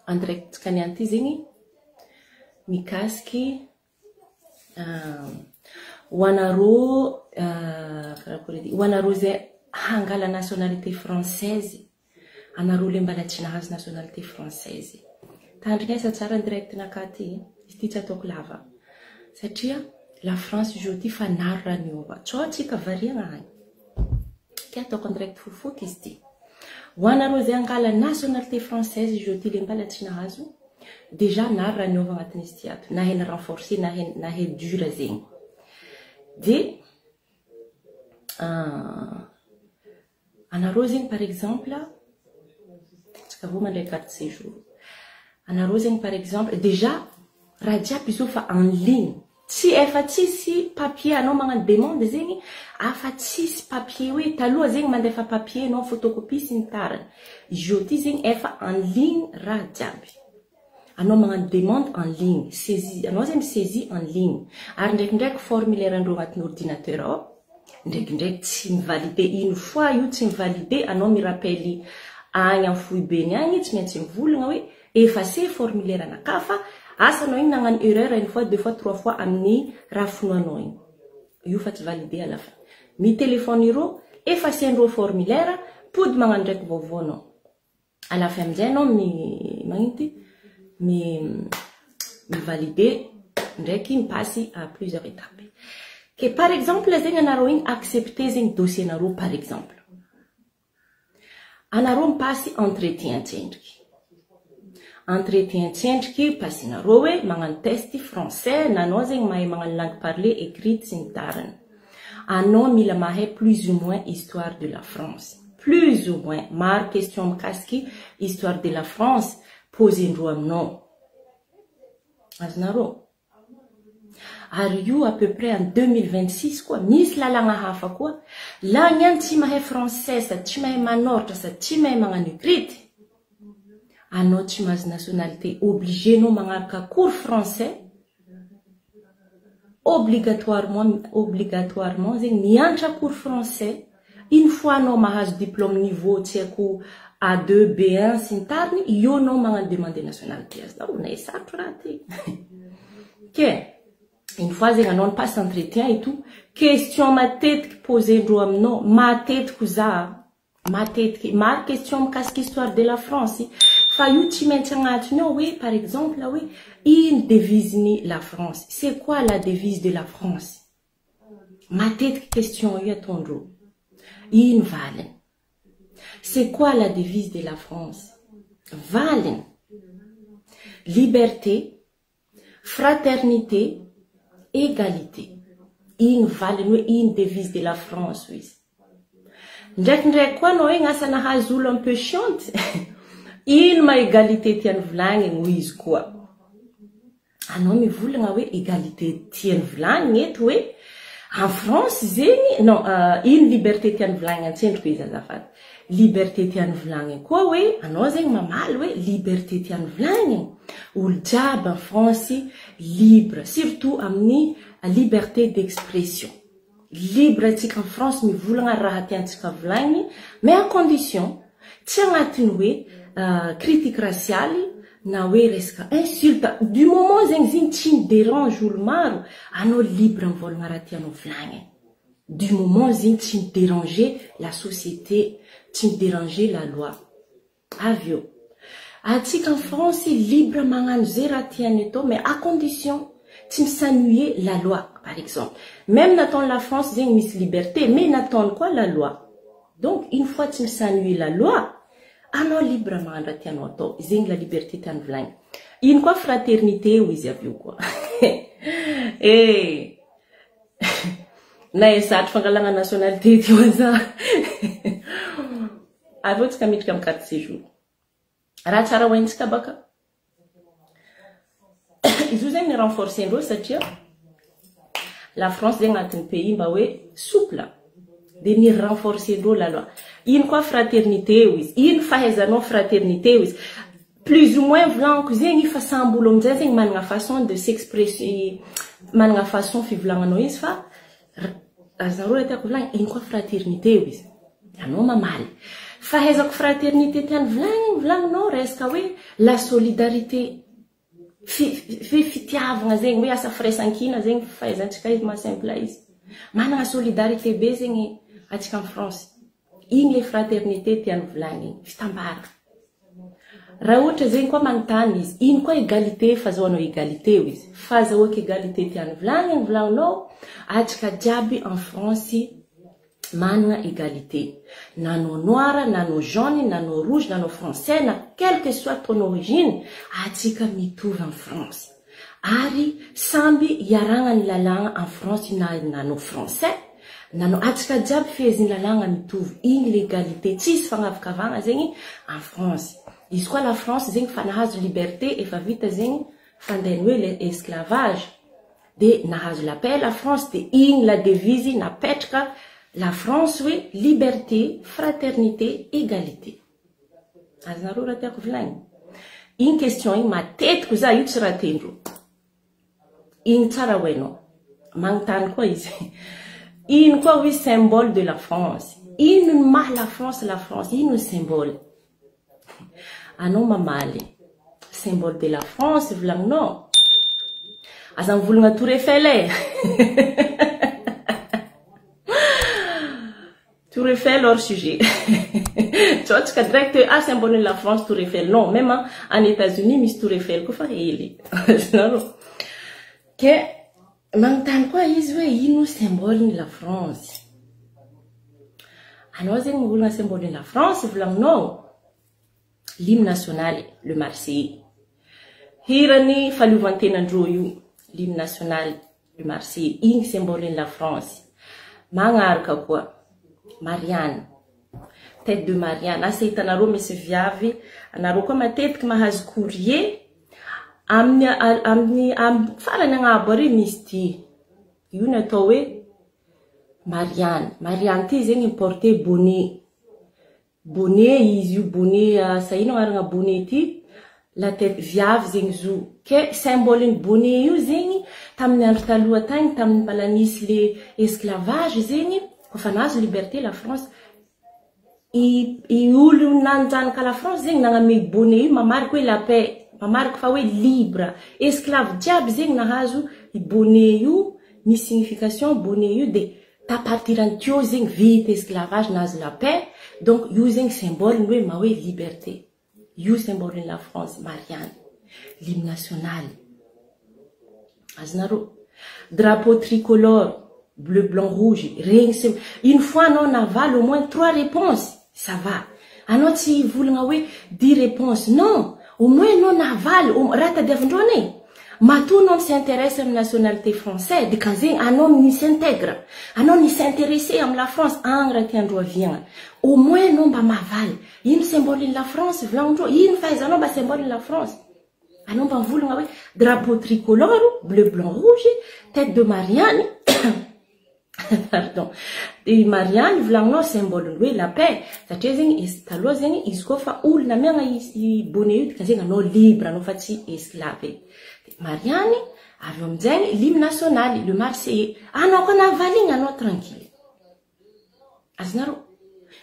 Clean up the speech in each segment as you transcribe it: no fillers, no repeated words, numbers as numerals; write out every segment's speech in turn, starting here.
Andirect kanianty zegny mikasiky hoanareo zay hangala nationalité française anareo le mbala tsy nahazo nationalité française. Tandrignaisa tsara direct nakaty izy ty tsy ataoko lava satria la France aujourd'hui fa naro raha niova tsao atsika variana agny ty ataoko direct fofoky izy ty hoanareo zay hangala nationalité française aujourd'hui le mbala tsy nahazo déjà naro raha niova agnatin'izy ty ato na hena renforcer na he dur zegny de anareo zegny par exemple tsika vao mandray carte séjour anareo zegny par exemple déjà raha jiaby izy io fa en ligne tsy efa tsisy papier anao magnano demande zegny afa tsisy papier hoe taloha zegny mandefa papier anao photocopie sy ny tariny aujourd'hui zegny efa en ligne raha jiaby anao magnano demande en ligne saisie anao zegny saisie en ligne ary ndraikindraiky formulaire andreo agnatin'ny ordinateur ao ndraikindraiky tsy mivalide une fois io tsy mivalide anao mirapely agny amin'ny foibeny agny tsy maintsy mivolagna hoe effacer formulaire anakafa asanao igny nagnano erreur une fois deux fois trois fois amin'ny raha fonoanao igny io fa tsy valide à la fin mi téléphone iro effacer andreo formulaire pody magnano ndraiky vaovao anao à la fin amin'izay anao magnity mi valide ndraiky mipasy à plusieurs étapes que par exemple zegny anareo igny accepter zegny dossier anareo par exemple anareo mipasy entretien tsendriky pasinareo hoe magnano test français nanao zegny mahay magnano langue parlée écrite sy ny tariny anao mila mahay plus ou moins histoire de la France plus ou moins maro question mikasiky histoire de la France posendreo aminao azonareo ary io à peu près en 2026 quoi misy lalagna hafa koa la niany tsy mahay français sady tsy mahay manoratra sady tsy mahay magnano écrite anao tsy mahazo nationalité obligé no magnaraka cours français obligatoirement zegny mianatra cours français une fois anao mahazo diplôme niveau tsy haiko A2 B1 sy ny tariny io anao magnano demande nationalité azy dao na sarotro raha ty ke une fois zegny anao passe entretien et tout question matetiky posendreo aminao matetiky za matetiky maro question mikasiky histoire de la France fa io tsy maintsy agnatiny ao hoe par exemple là oui une devise ni la France c'est quoi la devise de la France matetiky question io atondro ino valiny c'est quoi la devise de la France valiny liberté fraternité égalité ino valiny hoe ino devise de la France izy ndraikindraiky koa anao hoe gnasa nahazo olo un peu chiante ino ma égalité tiany volagniny ho izy koa anao mivolagna hoe égalité tiany volagniny eto hoe en France zegny non ino liberté tiany volagniny antsendriko izy azafady liberté tiany volagniny koa hoe anao zegny mamaly hoe liberté tiany volagniny olo jiaby en France libre surtout amin'ny liberté d'expression libre atsika en France mivolagna raha tiantsika volagniny mais à condition tsy agnatiny hoe critique raciale na hoe resaka insulte du moment zegny zegny tsy dérange olo maro anao libre mivolagna raha tianao volagniny du moment zegny tsy déranger la société tsy déranger la loi avio atsika en France libre magnano zay raha tiany atao mais à condition tsy misanuer la loi par exemple même nataony la France zegny misy liberté mais nataony quoi la loi donc une fois tsy misanuer la loi anao libre magnano raha tianao atao zegny la liberté tiany volagniny ino koa fraternité ho izy avio koa na esatry fangalagna nationalité ty oza aveo tsika miditra amin'ny carte séjour raha tsara hoentsika baka izy io zegny renforcer andreo satria la France zegny agnatin'ny pays mba hoe souple de ni renforcer andreo la loi ino koa fraternité ho izy ino fahaizanao fraternité ho izy plus ou moins volaniko zegny fa samby olo amin'izay zegny managna façon de s'exprimer managna façon fivolagnanao izy fa azareo tiako volagny ino koa fraternité ho izy anao mamaly Fahaizako fraternité tiany volagninao resaka hoe la solidarité. Fitiavagna zegny hoe asa firaisankina zegny fahaizantsika izy masimple izy. Manana solidarité be zegny atsika en France. Igny le fraternité tiany volagny, fitambara. Raha ohatra zegny koa manontany izy, ino koa égalité fahazoanao égalité izy. Fahazoako égalité tiany volagninao, atsika jiaby en France manana égalité. Nano noir, nano jaune, nano rouge, nano français, na quelle que soit ton origine, atsika mitovy en France. Ary samby iaragna ny lalagna en France nano français, nano atsika jiaby feheziny lalagna mitovy. Igny l'égalité, tsisy fagnavakavagna zegny en France. Izy koa la France zegny fa nahazo liberté efa vita zegny fandehany hoe l'esclavage. De nahazo la paix la France, de igny la devise napetraka la France, oui, liberté, fraternité, égalité. Azonareo raha tiako volagny. Igny question igny matetiky za io tsy raha tendro. Igny tsara hoenao. Magnontany koa izy. Ino koa oui symbole de la France. Ino ny maha la France, ino ny symbole. Anao mamaly. Symbole de la France, volagninao. Aza mivolagna Tour Eiffel e. Tour Eiffel hors sujet. Tu vois, tu as direct, symbole de la France, Tour Eiffel. Non, même en États-Unis, Miss Tour Eiffel, quoi faire il que, maintenant, quoi, ils ont symbole de la France. Alors, c'est un symbole de la France, non. L'hymne national, le Marseillais. Hirani, fallu vanter n'androyu, l'hymne national, le Marseillais, un symbole de la France. Mangarka, quoi. Marianne, tête de Marianne. Asa hitanareo misy viavy, anareo koa matetiky mahazo courrier amin'ny farany agnabo ary misy ty. Io ny atao hoe Marianne. Marianne ty zegny porté bonnet. Bonnet izy io bonnet sa ino agnarana bonnet ty la tête viavy zegny zo. Ke symbole ny bonnet io zegny tamin'ny andro taloha tagny tamin'ny mbalanisy le esclavage zegny. Fa nazo liberté la France. I olo nanjanaka la France zegny nagname bonnet io mamariky hoe la paix, mamariky fa hoe libre. Esclave jiaby zegny nahazo i bonnet io, ni signification bonnet io de ta partirany tio zegny vita esclavage nahazo la paix. Donc io zegny symbole hoe ma hoe liberté. Io symbole de la France, Marianne. L'hymne national. Azonareo. Drapeau tricolore. Bleu, blanc, rouge, une fois non aval au moins 3 réponses, ça va. Alors si vous voulez 10 réponses, non, au moins non aval, rata devondrone. Mais tout non s'intéresse à la nationalité française, de caser un homme ni s'intègre, un homme ni s'intéresser à la France, un retiendra vient. Au moins non ba maval, il symbole de la France, vlandro, il fait un homme symbole de la France. Un homme vous voulez drapeau tricolore, bleu, blanc, rouge, tête de Marianne. Pardon. Et Marianne volagninao symbole hoe la paix. Satria zegny izy taloha zegny izy koa fa olona miagna izy bonnet io ka zegny anao libre anao fa tsy esclave. Marianne avy amin'izay l'hymne national le Marseillais. Anao koa navaligny anao tranquille. Azonareo.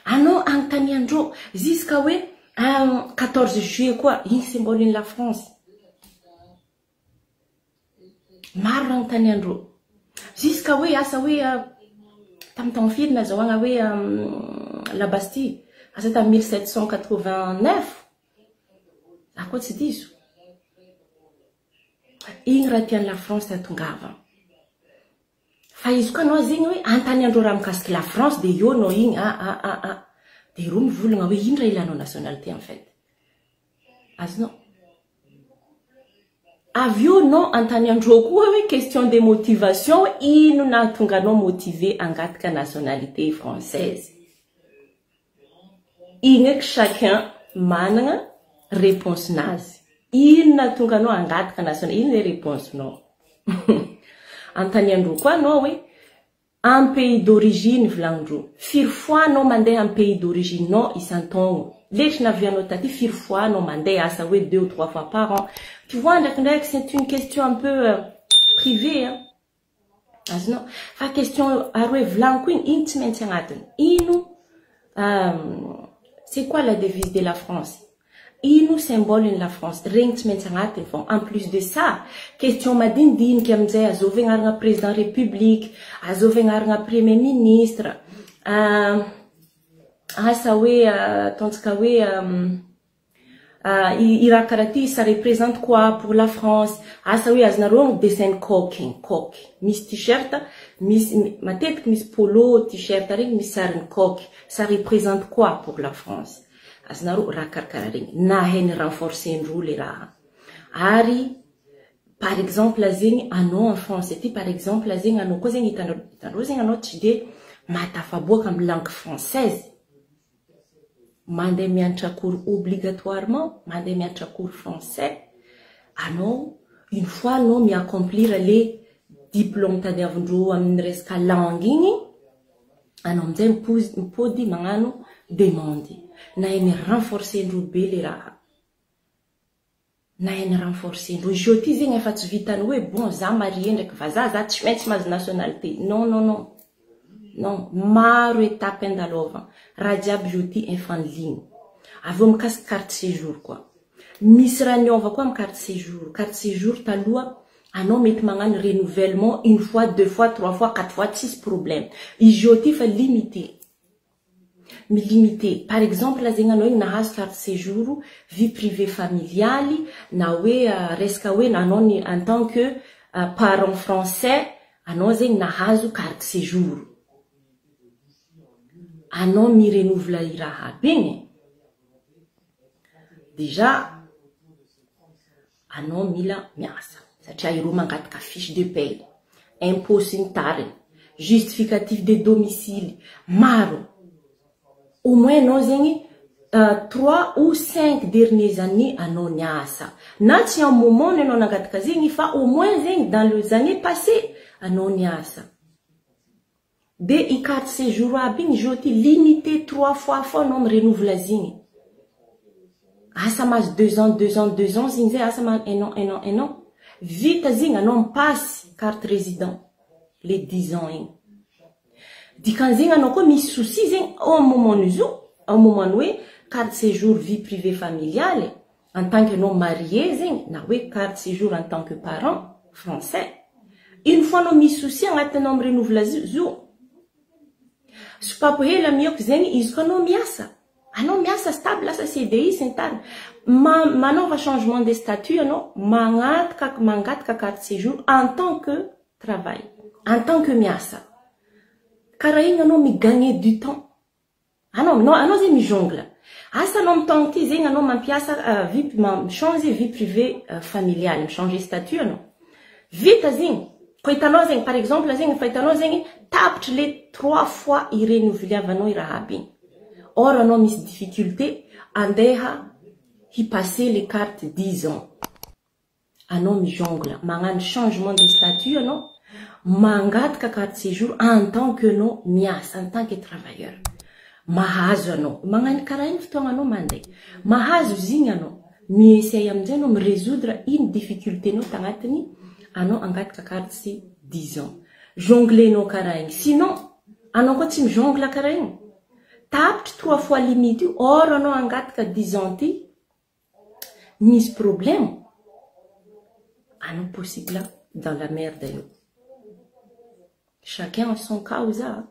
Anao agnontany andro jusqu'à hoe 14 juillet quoi, igny symbole de la France. Maro agnontany andro. Jusqu'à oui, asa oui, tam firy nazahoagna oui, la Bastille, asa tam 1789. À quoi tu dis? Igny raha tiany la France tatongava. Fa izy koa anao zegny hoe antany andro raha mikasiky la France de io no igny de ro mivolagna hoe ino raha ilanao nationalité en fait. Azonao. Avio non antany andro koa hoe question de motivation ino nahatonga anao motivé angatika nationalité française. Igny eky chacun managna réponse nazy. Ino nahatonga anao angatika nationalité, ino les réponses non. Antany andro koa anao hoe en pays d'origine volagndro. Firy fois anao mandeha en pays d'origine non isan-taogno. Lettre n'avions tati firy fois non mandé à ça 2 ou 3 fois par an. Tu vois, c'est une question un peu privée. Hein? Non, fa question à vlan queen intimente angatiny. Ino C'est quoi la devise de la France? Il nous symbole de la France. En plus de ça, question madindine qui me disait, azovengarna président de la République, azovengarna premier ministre, Irakarati, ça représente quoi pour la France? Oui, aznarong dessin coquin. Miss t-shirt, ma tête, miss polo, t-shirt, miss sarin coq. Ça représente quoi pour la France? Aznaro rakarkararing. Nahen renforcer un rôle là. Ari, par exemple, la zing, ano en France, c'était par exemple, la zing, ano, kozing itanrosing, ano, tchide, matafabo comme langue française. Mandé miantra cours obligatoirement, mandé miantra cours français. Ah non, une fois non, mi accomplir les diplômes tadavndro amindreska langue. Ah non, m'dem podi mangano demande. Na ene renforcer ndro belera. Na ene renforcer ndro joti zing efa tsy vitany hoe bon za marié ndraiky vaza za tsy maintsy mahazo nationalité. Non non non. Non, maro étape andalova. Rajiab joti infanline. Avô mikasy carte séjour quoi. Misy raha niova quoi am carte séjour. Carte séjour taloha anao mety magnano renouvellement une fois, deux fois, trois fois, quatre fois, 6 problèmes. Izy joti fa limité. Mi limité. Par exemple, la zegny anao nahazo carte séjour, vie privée familiale, na hoe resaka hoe anao en tant que parent français, anao zegny nahazo carte séjour. Anao mi renouvela iraha bene. Déjà, anao mila miasa. Satria iro mangataka fiche de paye, impôt signatariny, justificatif de domicile, maro. Au moins anao zegny 3 ou 5 dernières années anao niasa. Na tsy en moment anao nangataka zegny fa au moins zegny dans les années passées anao niasa. De i carte séjour abin joti limité 3 fois non renouvela zigny. Asa mas 2 ans zigny zay asa mas 1 an. Vite zigny anao passe carte résident les 10 ans igny. Dikan zigny anao koa misy souci zigny au moment hoe carte séjour vie privée familiale en tant que non marié zigny na hoe carte séjour en tant que parent français. Une fois no misy souci agnatinao renouvelera zo. Supapo hela mioko zegny izy koa anao miasa. Anao miasa stable asa CDI sentana. Manova changement de statut anao mangataka carte séjour en tant que travail, en tant que miasa. Karaha igny anao mi gagner du temps. Anao zegny mijongle. Asa anao mitongo ty zegny anao mampiasa changer vie privée familiale, changer statut anao. Vita zegny. Koitanao zegny par exemple zegny faitanao zegny tapitra le 3 fois i renouvelliavanao i raha aby igny. Or anao misy difficulté andeha hi passer les cartes 10 ans. Anao mijongle, magnano changement de statut anao, mangataka carte séjour en tant que no miasa, en tant que travailleur. Mahazo anao, magnano karaha igny fotoagna anao mandeha. Mahazo zigny anao, mi-essaye amin'izay anao mi-résoudre iny difficulté anao tagnatiny anao angataka carte c'est 10 ans. Jongle no karaha igny. Sinon, anao koa tsy mijongle karaha igny. Tapitra 3 fois limite io, or anao angataka 10 ans ty, misy problème. Anao possible dans la merde io. Chacun a son cas oza.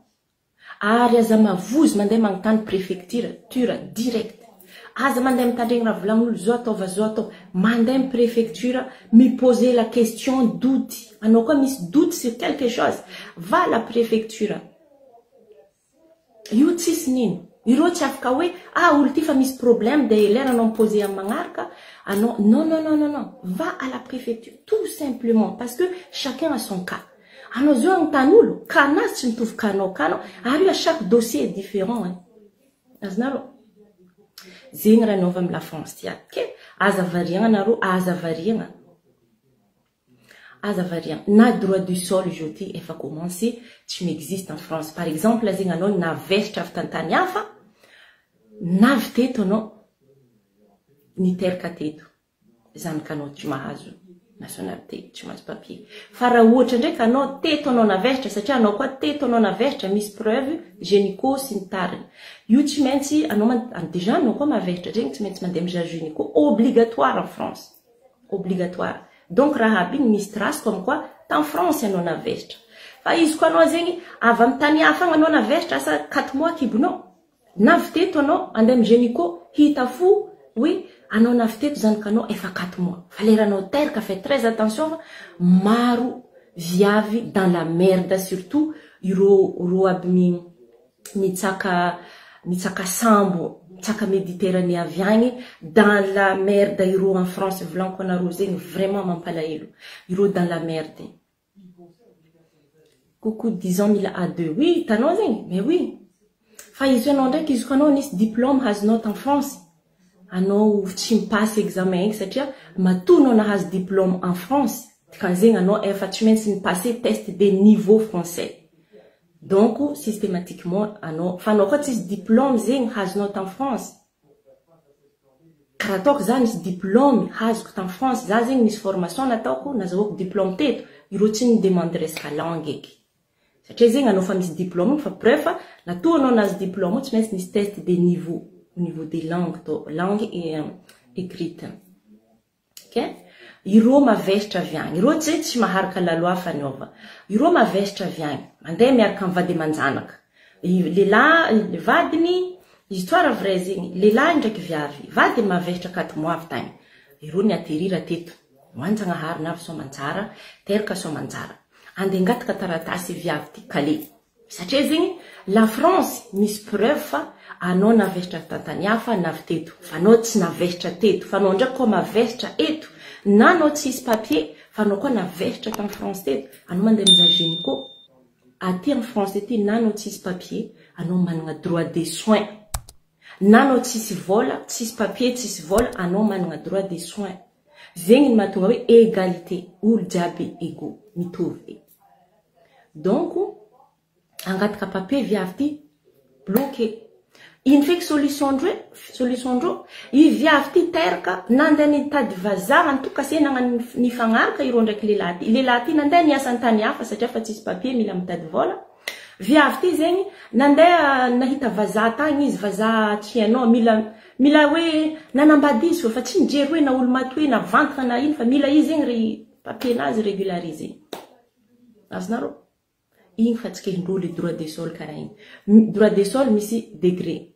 Ary aza mavozo mandeha magnotany préfecture direct. Aza mandeha mitandregny raha volagnin'olo zao atao, mandeha préfecture, mi poser la question doute. Anao koa misy doute sur quelque chose, va à la préfecture. Io tsisy nino. Iro tsy afaka hoe olo ty fa misy problème de lera anao miposer amin'ny magnaraka. Non. Va à la préfecture tout simplement parce que chacun a son cas. Anao zao agnontany olo, kanazy tsy mitovy kanao. Ary à chaque dossier est différent. Azonareo. Zegny raha naova amin'ny la France ty aky. Aza variagna nareo, aza variagna. Na droit du sol joti efa commencé tsy m'existe en France. Par exemple, la zegny anao na vesitra avy tantany hafa, navy teto anao niteraka teto. Zany kanao tsy mahazo. nationalité tsy maintsy papier fa raha ohatra ndraiky anao teto anao navesatra satria anao koa teto anao navesatra misy preuve gynéco sy ny tariny io tsy maintsy anao déjà anao koa mavesatra regny tsy maintsy mandeha mizaha gynéco obligatoire en France obligatoire donc raha aby igny misy trace comme quoi en France anao navesatra fa izy koa anao zegny avy amin'ny tany hafa anao navesatra asa 4 mois kibonao navy teto anao andeha amin'ny gynéco hita fo oui anao navy teto zany kanao efa 4 mois fa lera anao teraka fait très attention fa maro viavy dans la merde surtout iro aby mitsaka sambo mitsaka méditerranée avy agny dans la merde iro en France volanko anareo zegny vraiment mampalahelo iro dans la merde coucou disons 1000 à 2 oui tanao zegny mais oui fa izy anao ndraiky izy kanao nisy diplôme hazonao en France anao tsy mipasse examen igny satria matonao nahazo diplôme en France kan zegny anao efa tsy maintsy mipasser test de niveau français donc systématiquement anao fa anao koa tsisy diplôme zegny hazonao en France karaha ataoko za nisy diplôme hazoko en France za zegny nisy formation nataoko nazahoako diplôme teto iro tsy ny demande resaka langue eky satria zegny anao fa misy diplôme fa preuve fa natoa anao nahazo diplôme tsy maintsy nisy test de niveau au niveau des langues, langue et écrite. Ok? Iro mavestra viagny. Iro tsy maharaka la loi fa niova. Iro mavestra viagny. Mandeha miaraka amin'ny vady aman-janaka. Lehilahy vadiny histoire vrai zegny. Lehilahy ndraiky viavy. Vady mavestra 4 mois avy tagny. Iro ny atterira teto. Manjanahary navy soamantsara, teraka soamantsara. Ande ngataka taratasy viavy ty Calais. Satria zegny la France misy preuve fa anao navestra tantany hafa navy teto fa anao tsy navestra teto fa anao ndraiky koa mavestra eto na anao tsisy papier fa anao koa navestra en France teto anao mandeha mizaha gynéco aty en France ety na anao tsisy papier anao managna droit des soins na anao tsisy vola tsisy papier tsisy vola anao managna droit des soins zegny ny mahatonga hoe égalité olo jiaby égaux mitovy donc angataka papier viavy ty bloqué iny feky solution ndro i viavy ty teraka nandeha nitady vazaha antokase nagnano ny fagnaraka iro ndraiky lehilahy ty nandeha niasa antany hafa satria fa tsisy papier mila mitady vola viavy ty zegny nandeha nahita vazaha tagny izy vazaha tsy hainao mila hoe nanambady izy fa tsy nijery hoe na olo maty hoe na vantaka na ino fa mila izy zegny ry papier nazy régularisé azonareo igny fa tsy kehin-drô le droit des sols karaha igny droit des sols misy degré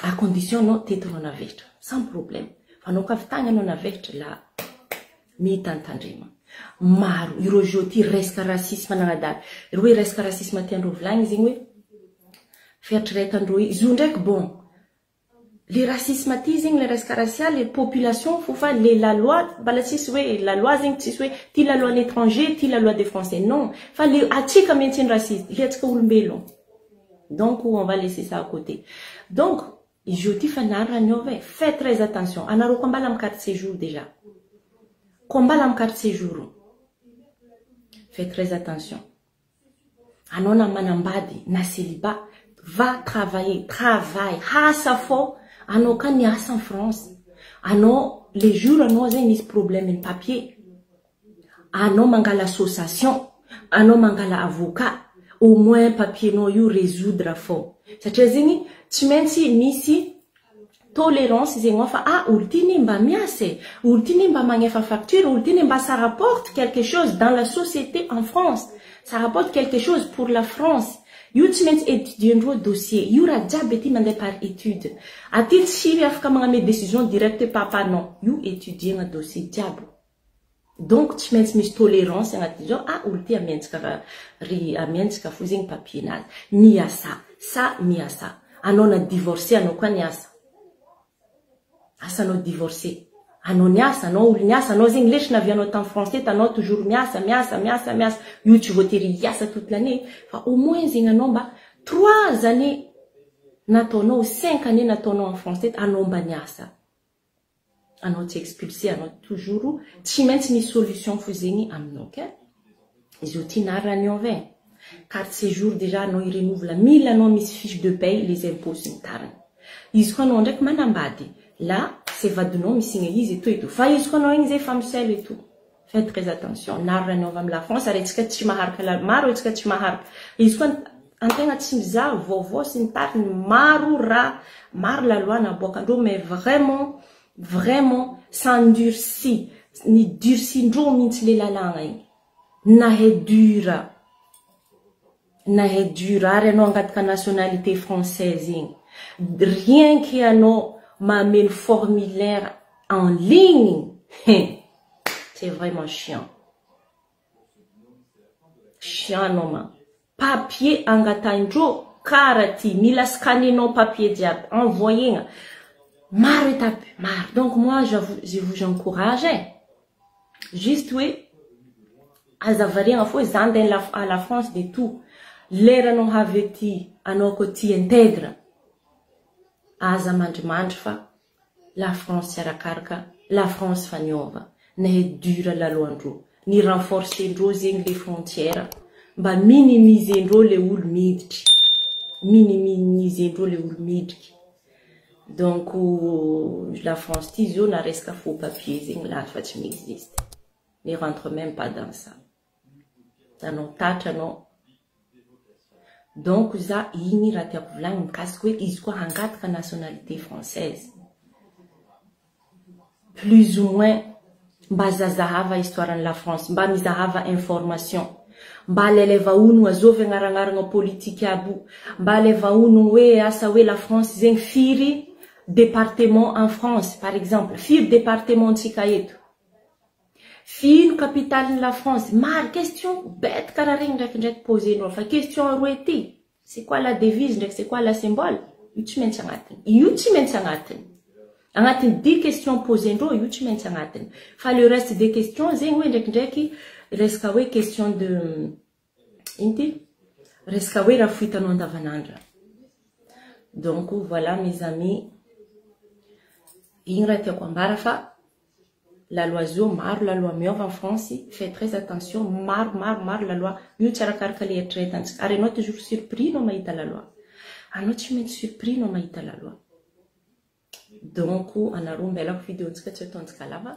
à condition anao teto anao navesatra sans problème fa anao ka vitagny anao navesatra la mitantandrema maro iro joti resaka racisme nagnadary iro hoe resaka racisme tiandrô volagny zegny hoe fiatreretandrô izy io ndraiky bon le racisme ty zegny le resaka racial les populations faut fa la loi bala tsisy hoe la loi zegny tsisy hoe ty la loi l'étranger ty la loi des français non fa le atsika mihitsy ny raciste hiatsika olombelogno donc on va laisser ça à côté donc izy io ty fa nara niova faites très attention anareo koa mbala amin'ny carte séjour déjà koa mbala amin'ny carte séjour faites très attention anao na manambady na célibat va travailler travail hasa fô anao ka niasa en France anao les jours anao zegny misy problème ny papier anao mangala association anao mangala avocat au moins papier no io résoudre fô satria zegny tsy maintsy misy tolérance zegny fa olo ty ny mba miasa olo ty ny mba magnefa facture olo ty ny mba ça rapporte quelque chose dans la société en France ça rapporte quelque chose pour la France io tsy maintsy étudiendreo dossier io raha jiaby ty mandeha par étude aty tsy afaka magname décision directe papa non io étudiegna dossier jiaby donc tsy maintsy misy tolérance agnaty zao olo ty amientsika fo zegny papier nazy miasa anao na divorcé anao koa niasa asa anao divorcé anao niasa anao olo niasa anao zegny lesy navianao en français tanao toujours miasa io tsy voatery hiasa toute l'année fa au moins zegny anao mba 3 années nataonao 5 années nataonao en français anao mba niasa anao tsy expulsé anao toujours tsy maintsy misy solution fo zegny aminao ke izy io ty nara niova carte séjour déjà anao irenouvela mila anao misy fiche de paye les impôts sy ny tariny izy koa anao ndraiky manambady la c'est vadinao misigna izy et tout fa izy koa anao igny zay fa misel et tout. Faites très attention naranao avy la France ary tsika tsy maharaka la maro tsika tsy maharaka izy koa antegna tsy mizaha vaovao sy ny tariny maro raha maro la loi naboakandreo mais vraiment s'endurci ni durcindreo mihitsy le lalagna igny nahe dura ary anao angataka nationalité française igny rien que anao mameno formulaire en ligne c'est vraiment chiant anao ma papier angataindreo kara ty mila scanenao papier diable envoyé maro étape maro donc moi je vous encourage juste oui azavariagna fo zande à la France de tout lera anao havy ty anao ko ty intègre aza mandrimandry fa la France arakaraka la France faniova nahe dure la loandreo ni renforcendreo zegny les frontières mba minimisendreo le olo miditry minimisendreo le olo midriky donc la France ty zio na resaka faux papier zegny là fa tsy m'existe ne rentre même pas dans ça tanao tatra anao donc za igny raha tiako volagny mikasiky hoe izy koa hangataka nationalité française plus ou moins mba zazahava histoire la France mba mizahava information mba lele vaono azovy agnaranaragna politique aby mba le vaono hoe asa hoe la France zegny firy département en France par exemple firy département tsika eto fino capitale la France maro question bête karaha regny ndraikindraiky posenao fa question roe ty c'est quoi la devise ndraiky c'est quoi la symbole io tsy maintsy agnatiny agnatiny 10 questions posendreo io tsy maintsy agnatiny fa le reste des questions zegny hoe ndraikindraiky resaka hoe question de inty resaka hoe raha fohitanao andavanandra donc voilà mes amis igny raha tiako ambara fa la loi zio maro la loi miova en France fait très attention maro la loi io tsy arakaraka le eritreretantsika ary anao toujours surpris no mahita la loi anao tsy maintsy surpris no mahita la loi donc anareo mbelako vidéontsika tsy ataontsika lava